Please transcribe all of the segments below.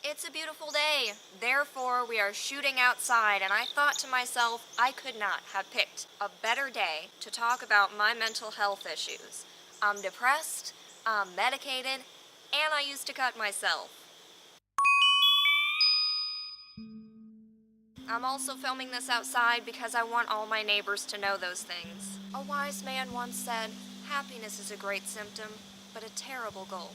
It's a beautiful day. Therefore, we are shooting outside, and I thought to myself, I could not have picked a better day to talk about my mental health issues. I'm depressed, I'm medicated, and I used to cut myself. I'm also filming this outside because I want all my neighbors to know those things. A wise man once said, happiness is a great symptom, but a terrible goal.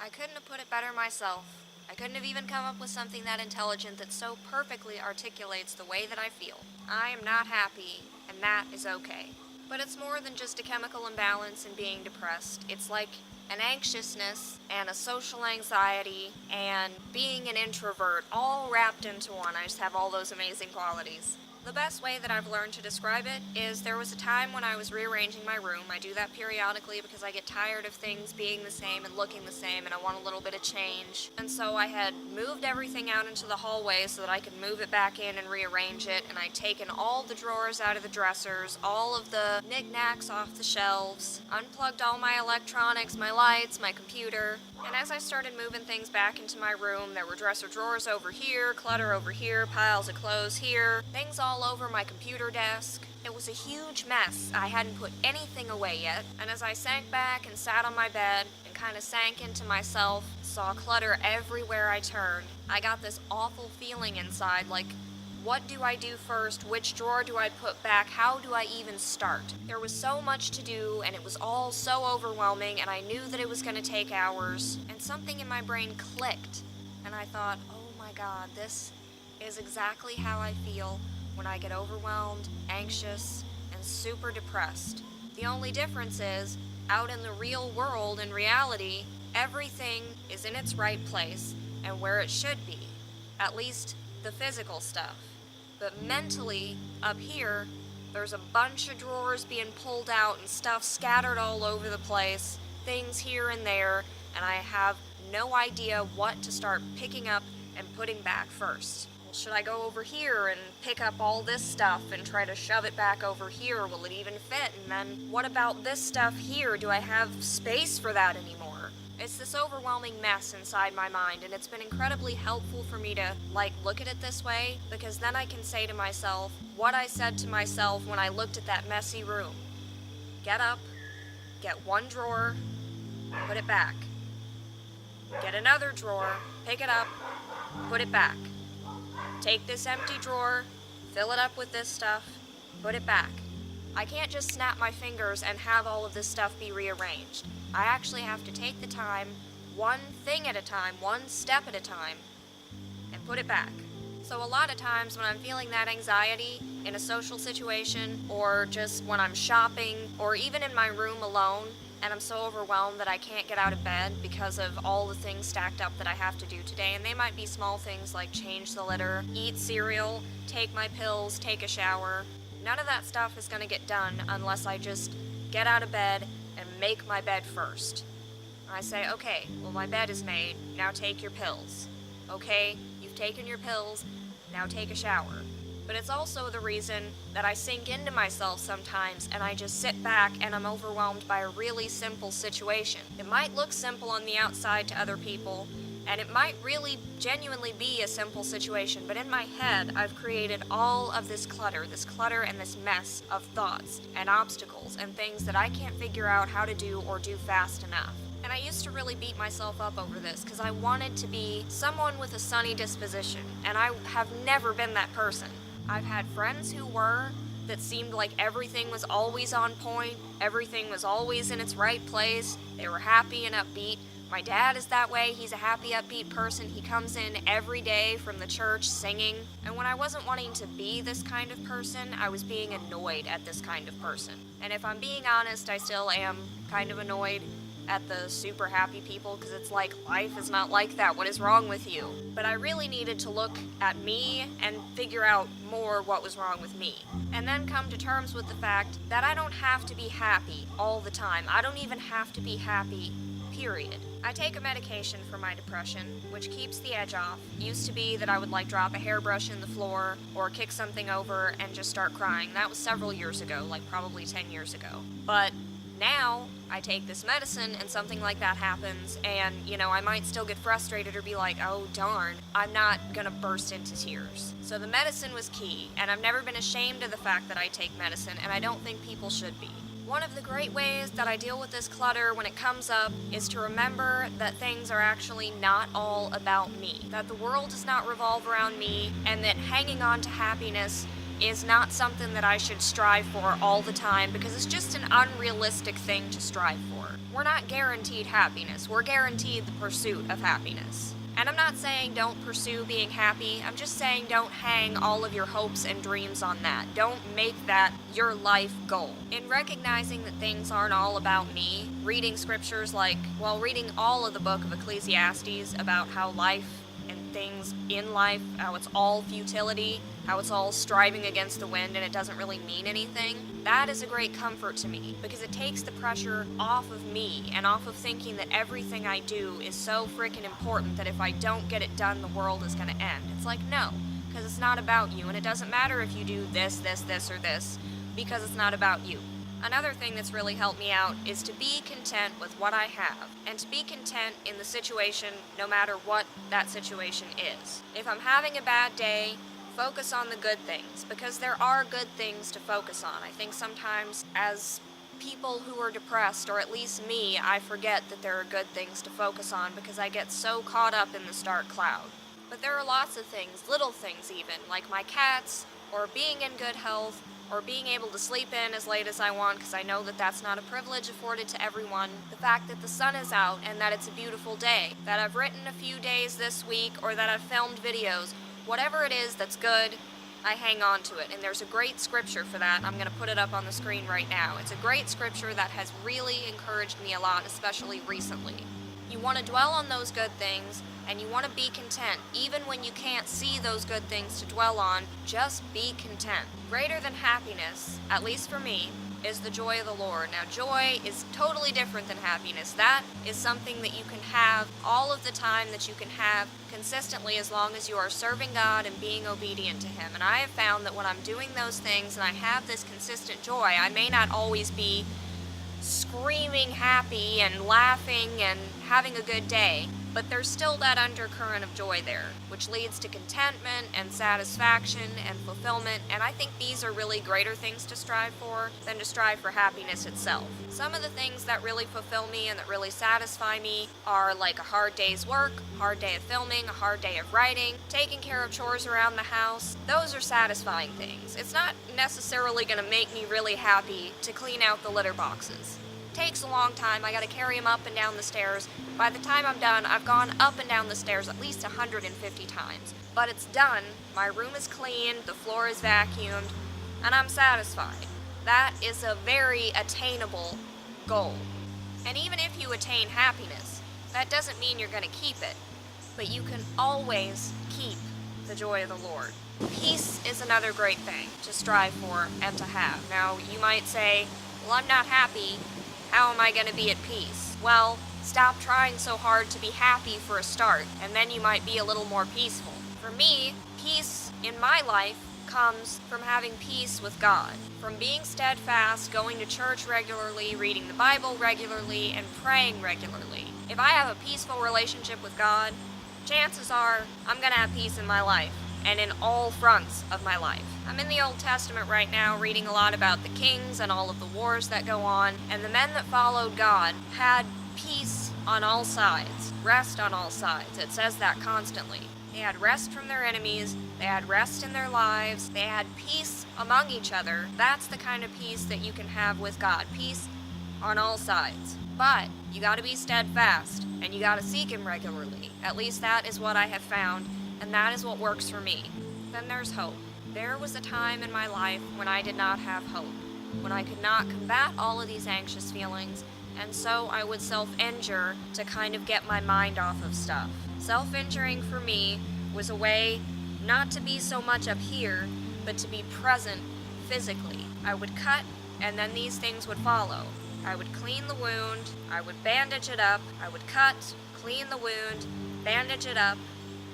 I couldn't have put it better myself. I couldn't have even come up with something that intelligent that so perfectly articulates the way that I feel. I am not happy, and that is okay. But it's more than just a chemical imbalance and being depressed. It's like an anxiousness and a social anxiety and being an introvert all wrapped into one. I just have all those amazing qualities. The best way that I've learned to describe it is there was a time when I was rearranging my room. I do that periodically because I get tired of things being the same and looking the same, and I want a little bit of change. And so I had moved everything out into the hallway so that I could move it back in and rearrange it, and I'd taken all the drawers out of the dressers, all of the knickknacks off the shelves, unplugged all my electronics, my lights, my computer. And as I started moving things back into my room, there were dresser drawers over here, clutter over here, piles of clothes here, things all over my computer desk. It was a huge mess. I hadn't put anything away yet. And as I sank back and sat on my bed and kind of sank into myself, saw clutter everywhere I turned, I got this awful feeling inside, like, what do I do first? Which drawer do I put back? How do I even start? There was so much to do, and it was all so overwhelming, and I knew that it was going to take hours, and something in my brain clicked, and I thought, oh my God, this is exactly how I feel when I get overwhelmed, anxious, and super depressed. The only difference is, out in the real world, in reality, everything is in its right place and where it should be, at least the physical stuff. But mentally, up here, there's a bunch of drawers being pulled out and stuff scattered all over the place, things here and there, and I have no idea what to start picking up and putting back first. Well, should I go over here and pick up all this stuff and try to shove it back over here? Will it even fit? And then what about this stuff here? Do I have space for that anymore? It's this overwhelming mess inside my mind, and it's been incredibly helpful for me to, look at it this way, because then I can say to myself what I said to myself when I looked at that messy room. Get up, get one drawer, put it back. Get another drawer, pick it up, put it back. Take this empty drawer, fill it up with this stuff, put it back. I can't just snap my fingers and have all of this stuff be rearranged. I actually have to take the time, one thing at a time, one step at a time, and put it back. So a lot of times when I'm feeling that anxiety in a social situation, or just when I'm shopping, or even in my room alone, and I'm so overwhelmed that I can't get out of bed because of all the things stacked up that I have to do today, and they might be small things like change the litter, eat cereal, take my pills, take a shower. None of that stuff is going to get done unless I just get out of bed and make my bed first. I say, okay, well, my bed is made, now take your pills. Okay, you've taken your pills, now take a shower. But it's also the reason that I sink into myself sometimes and I just sit back and I'm overwhelmed by a really simple situation. It might look simple on the outside to other people, and it might really genuinely be a simple situation, but in my head, I've created all of this clutter and this mess of thoughts and obstacles and things that I can't figure out how to do or do fast enough. And I used to really beat myself up over this because I wanted to be someone with a sunny disposition, and I have never been that person. I've had friends who were, that seemed like everything was always on point, everything was always in its right place, they were happy and upbeat. My dad is that way. He's a happy, upbeat person. He comes in every day from the church singing. And when I wasn't wanting to be this kind of person, I was being annoyed at this kind of person. And if I'm being honest, I still am kind of annoyed at the super happy people, because it's like, life is not like that. What is wrong with you? But I really needed to look at me and figure out more what was wrong with me. And then come to terms with the fact that I don't have to be happy all the time. I don't even have to be happy, period. I take a medication for my depression, which keeps the edge off. It used to be that I would drop a hairbrush in the floor or kick something over and just start crying. That was several years ago, probably 10 years ago. But Now, I take this medicine and something like that happens, and, I might still get frustrated or be like, oh darn, I'm not gonna burst into tears. So the medicine was key, and I've never been ashamed of the fact that I take medicine, and I don't think people should be. One of the great ways that I deal with this clutter when it comes up is to remember that things are actually not all about me, that the world does not revolve around me, and that hanging on to happiness is not something that I should strive for all the time, because it's just an unrealistic thing to strive for. We're not guaranteed happiness, we're guaranteed the pursuit of happiness. And I'm not saying don't pursue being happy, I'm just saying don't hang all of your hopes and dreams on that. Don't make that your life goal. In recognizing that things aren't all about me, reading scriptures reading all of the book of Ecclesiastes about how life and things in life, how it's all futility, how it's all striving against the wind and it doesn't really mean anything, that is a great comfort to me, because it takes the pressure off of me and off of thinking that everything I do is so freaking important that if I don't get it done, the world is gonna end. It's like, no, because it's not about you, and it doesn't matter if you do this, or this, because it's not about you. Another thing that's really helped me out is to be content with what I have, and to be content in the situation no matter what that situation is. If I'm having a bad day, focus on the good things, because there are good things to focus on. I think sometimes as people who are depressed, or at least me, I forget that there are good things to focus on because I get so caught up in this dark cloud. But there are lots of things, little things even, like my cats, or being in good health, or being able to sleep in as late as I want, because I know that that's not a privilege afforded to everyone. The fact that the sun is out and that it's a beautiful day, that I've written a few days this week, or that I've filmed videos, whatever it is that's good, I hang on to it. And there's a great scripture for that. I'm going to put it up on the screen right now. It's a great scripture that has really encouraged me a lot, especially recently. You want to dwell on those good things, and you want to be content. Even when you can't see those good things to dwell on, just be content. Greater than happiness, at least for me, is the joy of the Lord. Now, joy is totally different than happiness. That is something that you can have all of the time, that you can have consistently, as long as you are serving God and being obedient to Him. And I have found that when I'm doing those things and I have this consistent joy, I may not always be screaming happy and laughing and having a good day, but there's still that undercurrent of joy there, which leads to contentment and satisfaction and fulfillment, and I think these are really greater things to strive for than to strive for happiness itself. Some of the things that really fulfill me and that really satisfy me are like a hard day's work, a hard day of filming, a hard day of writing, taking care of chores around the house. Those are satisfying things. It's not necessarily going to make me really happy to clean out the litter boxes. Takes a long time. I gotta carry them up and down the stairs. By the time I'm done, I've gone up and down the stairs at least 150 times. But it's done, my room is clean, the floor is vacuumed, and I'm satisfied. That is a very attainable goal. And even if you attain happiness, that doesn't mean you're gonna keep it, but you can always keep the joy of the Lord. Peace is another great thing to strive for and to have. Now, you might say, well, I'm not happy. How am I going to be at peace? Well, stop trying so hard to be happy for a start, and then you might be a little more peaceful. For me, peace in my life comes from having peace with God, from being steadfast, going to church regularly, reading the Bible regularly, and praying regularly. If I have a peaceful relationship with God, chances are I'm going to have peace in my life, and in all fronts of my life. I'm in the Old Testament right now, reading a lot about the kings and all of the wars that go on, and the men that followed God had peace on all sides, rest on all sides. It says that constantly. They had rest from their enemies, they had rest in their lives, they had peace among each other. That's the kind of peace that you can have with God, peace on all sides. But you gotta be steadfast, and you gotta seek Him regularly. At least that is what I have found, and that is what works for me. Then there's hope. There was a time in my life when I did not have hope, when I could not combat all of these anxious feelings, and so I would self-injure to kind of get my mind off of stuff. Self-injuring for me was a way not to be so much up here, but to be present physically. I would cut, and then these things would follow. I would clean the wound, I would bandage it up, I would cut, clean the wound, bandage it up,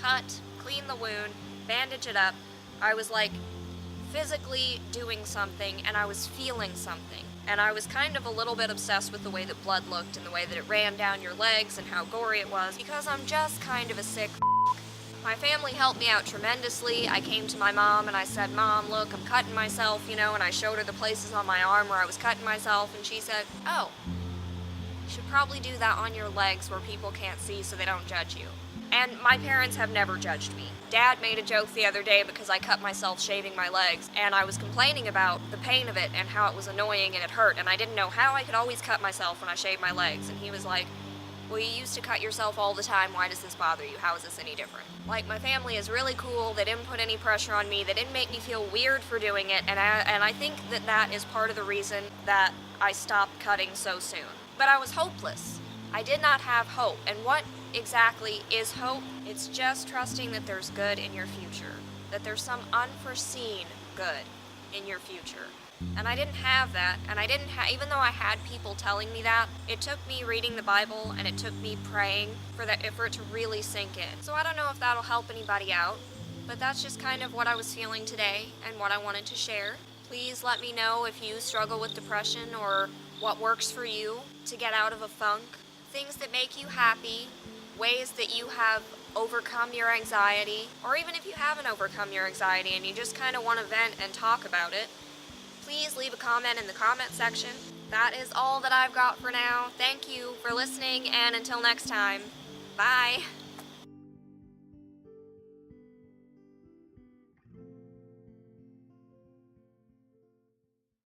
cut, clean the wound, bandage it up. I was like physically doing something, and I was feeling something. and I was kind of a little bit obsessed with the way that blood looked and the way that it ran down your legs and how gory it was, because I'm just kind of a sick My family helped me out tremendously. I came to my mom and I said, Mom, look, I'm cutting myself, and I showed her the places on my arm where I was cutting myself, and she said, oh, you should probably do that on your legs where people can't see so they don't judge you. And my parents have never judged me. Dad made a joke the other day because I cut myself shaving my legs, and I was complaining about the pain of it and how it was annoying and it hurt, and I didn't know how I could always cut myself when I shaved my legs. And he was like, well, you used to cut yourself all the time. Why does this bother you? How is this any different? Like, my family is really cool. They didn't put any pressure on me. They didn't make me feel weird for doing it, and I think that is part of the reason that I stopped cutting so soon. But I was hopeless. I did not have hope. And what exactly is hope? It's just trusting that there's good in your future, that there's some unforeseen good in your future. And I didn't have that, and even though I had people telling me that, it took me reading the Bible and it took me praying for it to really sink in. So I don't know if that'll help anybody out, but that's just kind of what I was feeling today and what I wanted to share. Please let me know if you struggle with depression or what works for you to get out of a funk, things that make you happy, ways that you have overcome your anxiety, or even if you haven't overcome your anxiety and you just kind of want to vent and talk about it. Please leave a comment in the comment section. That is all that I've got for now. Thank you for listening, and until next time, bye.